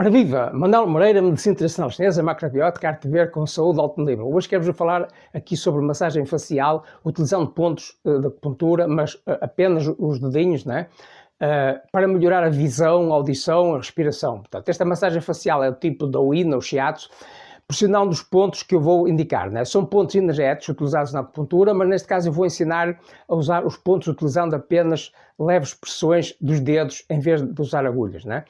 Ora viva! Manuel Moreira, medicina tradicional chinesa, macrobiótica, arte de ver com saúde de alto nível. Hoje quero-vos falar aqui sobre massagem facial, utilizando pontos de acupuntura, mas apenas os dedinhos, né? Para melhorar a visão, a audição, a respiração. Portanto, esta massagem facial é do tipo da Uina ou Shiatsu, pressionando os pontos que eu vou indicar, né? São pontos energéticos utilizados na acupuntura, mas neste caso eu vou ensinar a usar os pontos utilizando apenas leves pressões dos dedos em vez de usar agulhas, né?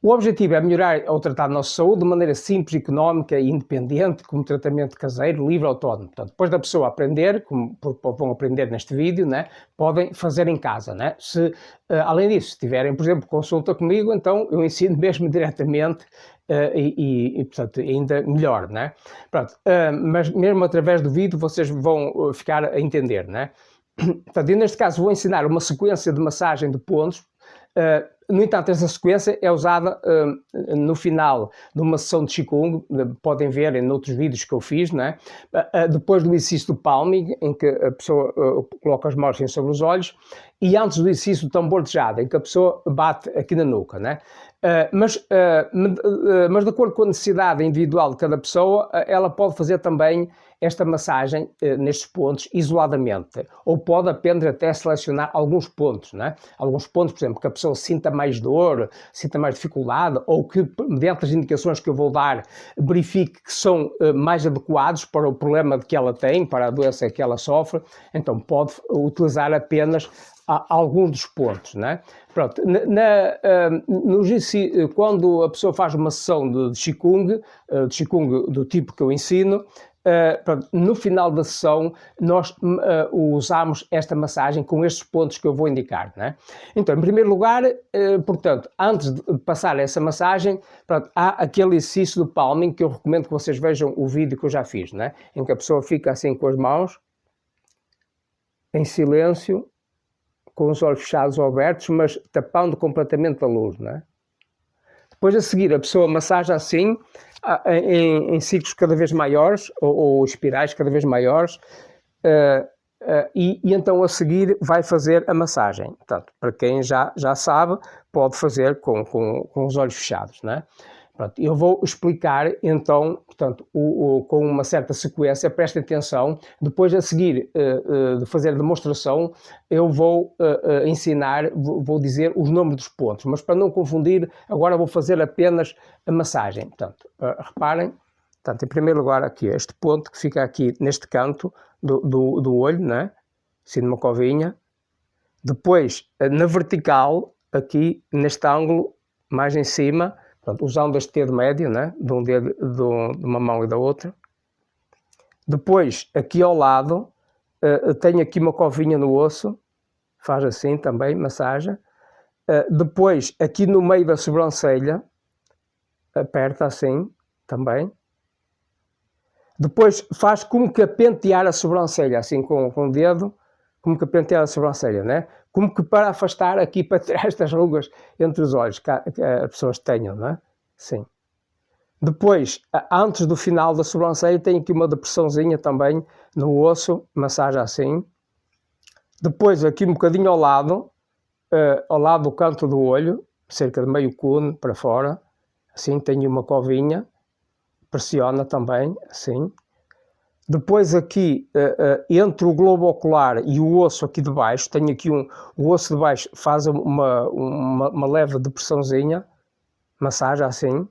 O objetivo é melhorar ou tratar a nossa saúde de maneira simples, económica e independente, como tratamento caseiro, livre, autónomo. Portanto, depois da pessoa aprender, como vão aprender neste vídeo, né, podem fazer em casa. Né? Se, além disso, se tiverem, por exemplo, consulta comigo, então eu ensino mesmo diretamente portanto, ainda melhor. Né? Pronto, mas mesmo através do vídeo vocês vão ficar a entender. Né? Portanto, eu neste caso vou ensinar uma sequência de massagem de pontos. No entanto, essa sequência é usada no final de uma sessão de Qigong, podem ver em outros vídeos que eu fiz, né? Depois do exercício do palming, em que a pessoa coloca as mãos sobre os olhos, e antes do exercício do tambor de jade, em que a pessoa bate aqui na nuca, né? Mas de acordo com a necessidade individual de cada pessoa, ela pode fazer também esta massagem nestes pontos isoladamente, ou pode apenas até selecionar alguns pontos, né? Alguns pontos, por exemplo, que a pessoa sinta mais dor, sinta mais dificuldade, ou que, mediante as indicações que eu vou dar, verifique que são mais adequados para o problema que ela tem, para a doença que ela sofre, então pode utilizar apenas alguns dos pontos, né? Pronto, quando a pessoa faz uma sessão de Qigong do tipo que eu ensino, no final da sessão nós usamos esta massagem com estes pontos que eu vou indicar, né? Então, em primeiro lugar, portanto, antes de passar essa massagem, pronto, há aquele exercício do palming que eu recomendo que vocês vejam o vídeo que eu já fiz, né? Em que a pessoa fica assim com as mãos, em silêncio, com os olhos fechados ou abertos, mas tapando completamente a luz, né? Depois a seguir a pessoa massaja assim, em ciclos cada vez maiores, ou espirais cada vez maiores, e então a seguir vai fazer a massagem. Portanto, para quem já sabe, pode fazer com os olhos fechados, né? Pronto, eu vou explicar então, portanto, com uma certa sequência, prestem atenção, depois a seguir de fazer a demonstração, eu vou ensinar, vou dizer os nomes dos pontos, mas para não confundir, agora vou fazer apenas a massagem. Portanto, reparem, portanto, em primeiro lugar aqui, este ponto que fica aqui neste canto do olho, né? Assim numa covinha, depois na vertical, aqui neste ângulo, mais em cima, portanto, usando este dedo médio, né? De um dedo de uma mão e da outra. Depois, aqui ao lado, tenho aqui uma covinha no osso, faz assim também, massagem. Depois, aqui no meio da sobrancelha, aperta assim também. Depois, faz como que a pentear a sobrancelha, assim com o dedo, como que a pentear a sobrancelha, né? Como que para afastar aqui, para tirar estas rugas entre os olhos que as pessoas tenham, né? Sim. Depois, antes do final da sobrancelha, tem aqui uma depressãozinha também no osso, massagem assim. Depois, aqui um bocadinho ao lado do canto do olho, cerca de meio cone para fora, assim, tem uma covinha, pressiona também, assim. Depois aqui, entre o globo ocular e o osso aqui de baixo, tenho aqui o osso de baixo faz uma leve depressãozinha, massagem assim.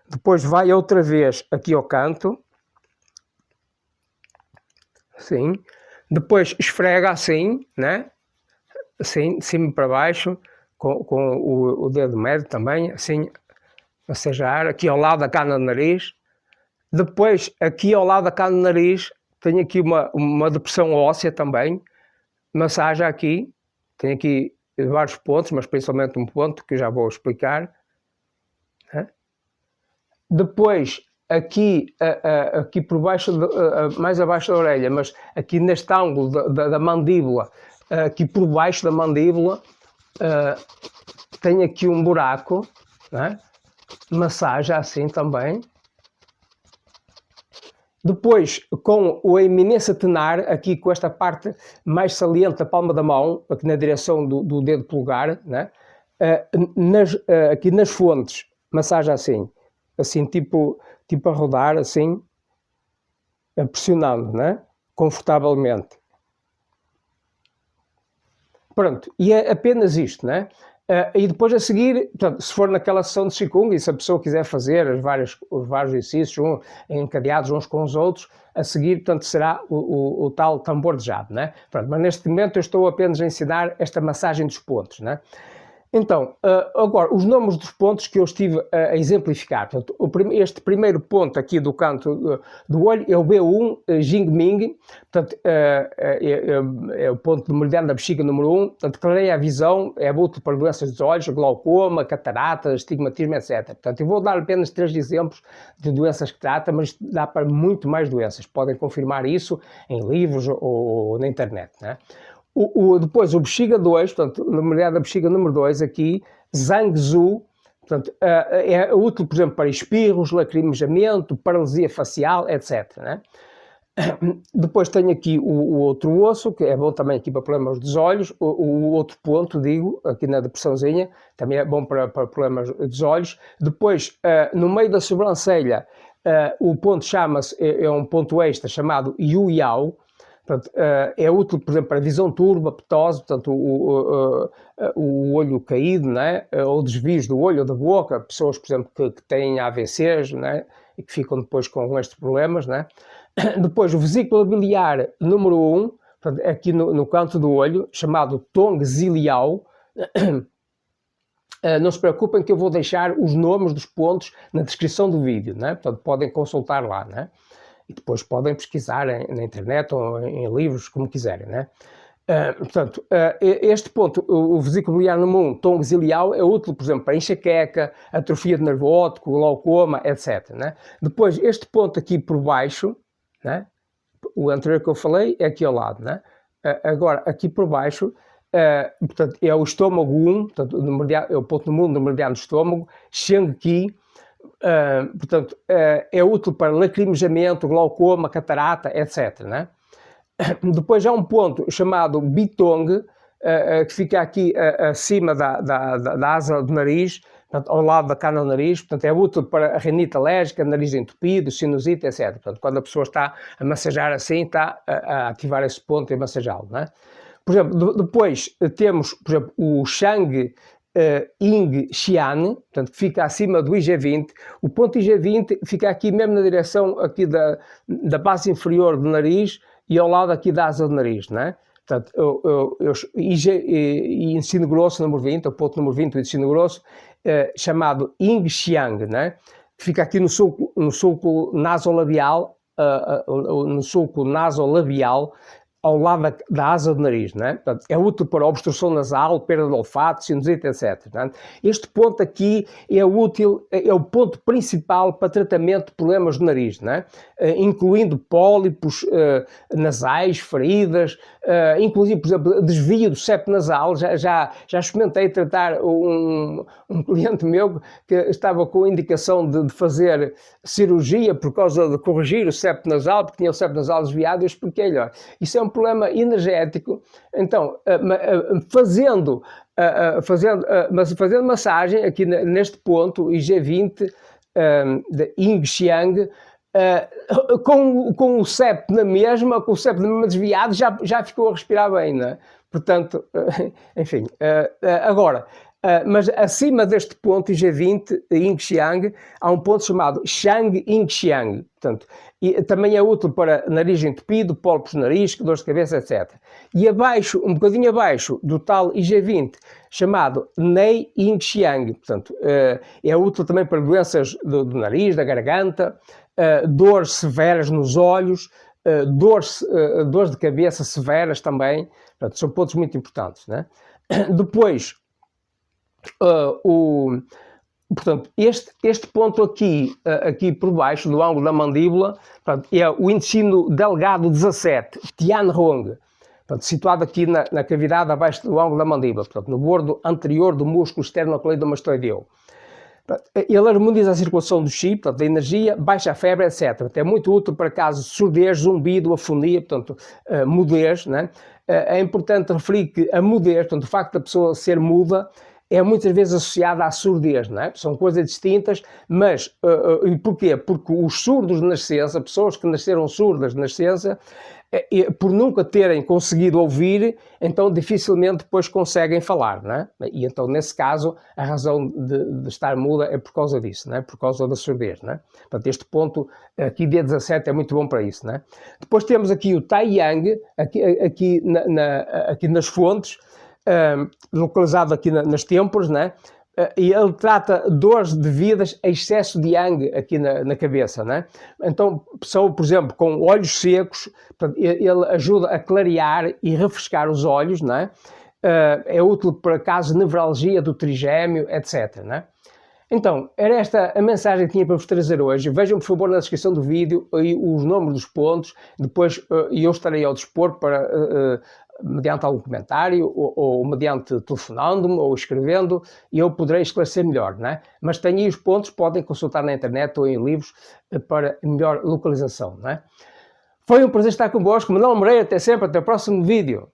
Depois vai outra vez aqui ao canto, assim. Depois esfrega assim, né? Assim, de cima para baixo, com o dedo médio também, assim, massajar, aqui ao lado da cana do nariz. Depois, aqui ao lado da cana do nariz, tenho aqui uma depressão óssea também, massagem aqui, tenho aqui vários pontos, mas principalmente um ponto que eu já vou explicar. Depois, aqui por baixo, mais abaixo da orelha, mas aqui neste ângulo da mandíbula, aqui por baixo da mandíbula, tenho aqui um buraco, né? Massagem assim também. Depois, com a eminência tenar, aqui com esta parte mais saliente da palma da mão, aqui na direção do dedo polegar, né? Aqui nas fontes, massagem assim tipo a rodar, assim, pressionando, né? Confortavelmente. Pronto, e é apenas isto, né? E depois a seguir, portanto, se for naquela sessão de Qigong e se a pessoa quiser fazer os vários exercícios encadeados uns com os outros, a seguir, portanto, será o tal tambor de jade, né? Pronto, mas neste momento eu estou apenas a ensinar esta massagem dos pontos, né? Então, agora, os nomes dos pontos que eu estive a exemplificar. Portanto, este primeiro ponto aqui do canto do olho é o B1 Jingming, portanto, é o ponto do meridiano da bexiga número 1, portanto, clareia a visão, é útil para doenças dos olhos, glaucoma, catarata, estigmatismo, etc. Portanto, eu vou dar apenas 3 exemplos de doenças que trata, mas dá para muito mais doenças. Podem confirmar isso em livros ou na internet, né? Depois o bexiga 2, portanto, na meridiano da bexiga número 2 aqui, Zhangzhou, portanto, é útil, por exemplo, para espirros, lacrimejamento, paralisia facial, etc. Né? Depois tenho aqui o outro osso, que é bom também aqui para problemas dos olhos, o outro ponto, digo, aqui na depressãozinha, também é bom para problemas dos olhos. Depois, no meio da sobrancelha, o ponto chama-se, é um ponto extra chamado Yu Yao. Portanto, é útil, por exemplo, para visão turva, ptose, portanto, o olho caído, né? Ou desvios do olho ou da boca, pessoas, por exemplo, que têm AVCs, né? E que ficam depois com estes problemas, né? Depois, o vesículo biliar número 1, portanto, aqui no canto do olho, chamado Tong Ziliao. Não se preocupem que eu vou deixar os nomes dos pontos na descrição do vídeo, né? Portanto, podem consultar lá, né? E depois podem pesquisar na internet ou em livros, como quiserem, né? Portanto, este ponto, o vesículo biliar número 1, Tong Ziliao, é útil, por exemplo, para enxaqueca, atrofia de nervo óptico, glaucoma, etc. Né? Depois, este ponto aqui por baixo, né? O anterior que eu falei é aqui ao lado, né? Agora, aqui por baixo, portanto, é o estômago 1, portanto, é o ponto número 1 do meridiano do estômago, Shangqi. Portanto, é útil para lacrimejamento, glaucoma, catarata, etc. Né? Depois há um ponto chamado Bitong, que fica aqui acima da asa do nariz, portanto, ao lado da cana do nariz, portanto, é útil para a rinite alérgica, nariz entupido, sinusite, etc. Portanto, quando a pessoa está a massajar assim, está a ativar esse ponto e a massajá-lo. Né? Por exemplo, depois temos, por exemplo, o Shang Ying Xian, portanto, que fica acima do IG20. O ponto IG20 fica aqui mesmo na direção aqui da base inferior do nariz e ao lado aqui da asa do nariz, né? Portanto, ensino grosso número 20, o ponto número 20 do ensino grosso, chamado Ying Xiang, né? Que fica aqui no sulco nasolabial, ao lado da asa do nariz, né? Portanto, é útil para obstrução nasal, perda de olfato, sinusite, etc. Né? Este ponto aqui é útil, é o ponto principal para tratamento de problemas do nariz, né? Incluindo pólipos nasais, feridas, inclusive, por exemplo, desvio do septo nasal. Já experimentei tratar um cliente meu que estava com indicação de fazer cirurgia por causa de corrigir o septo nasal, porque tinha o septo nasal desviado, e eu expliquei-lhe, olha, isso é um problema energético, então, fazendo massagem aqui neste ponto, IG20, de Ying Xiang, com o septo na mesma, desviado, já ficou a respirar bem, não é? Portanto, enfim, agora, mas acima deste ponto, IG20, Ying Xiang, há um ponto chamado Shang Ying Xiang, portanto, e também é útil para nariz entupido, pólipos no nariz, dores de cabeça, etc. E abaixo, um bocadinho abaixo do tal IG20, chamado Nei Ying Xiang, portanto, é útil também para doenças do nariz, da garganta, dores severas nos olhos, dores de cabeça severas também, portanto, são pontos muito importantes, né? Depois, portanto, este ponto aqui por baixo, do ângulo da mandíbula, portanto, é o intestino delgado 17, Tianrong, portanto, situado aqui na cavidade abaixo do ângulo da mandíbula, portanto, no bordo anterior do músculo esternocleidomastoideu. Ele harmoniza a circulação do chi, portanto, da energia, baixa a febre, etc. Portanto, é muito útil para casos de surdez, zumbido, afonia, portanto, mudez, né? É importante referir que a mudez, portanto, o facto da pessoa ser muda, é muitas vezes associada à surdez, não é? São coisas distintas, mas e porquê? Porque os surdos de nascença, pessoas que nasceram surdas de nascença, por nunca terem conseguido ouvir, então dificilmente depois conseguem falar, não é? E então, nesse caso, a razão de estar muda é por causa disso, não é? Por causa da surdez, não é? Portanto, este ponto aqui D17 é muito bom para isso, não é? Depois temos aqui o Tai Yang, aqui nas fontes, localizado aqui nas têmporas, né? E ele trata dores devidas a excesso de yang aqui na cabeça, né? Então, pessoa, por exemplo, com olhos secos, ele ajuda a clarear e refrescar os olhos, né? É útil para casos de nevralgia do trigêmeo, etc, né? Então, era esta a mensagem que tinha para vos trazer hoje. Vejam, por favor, na descrição do vídeo os nomes dos pontos, depois eu estarei ao dispor para, mediante algum comentário, ou mediante telefonando-me, ou escrevendo, e eu poderei esclarecer melhor, né? Mas tenho aí os pontos, podem consultar na internet ou em livros para melhor localização, né? Foi um prazer estar convosco. Manuel Moreira, até sempre, até o próximo vídeo.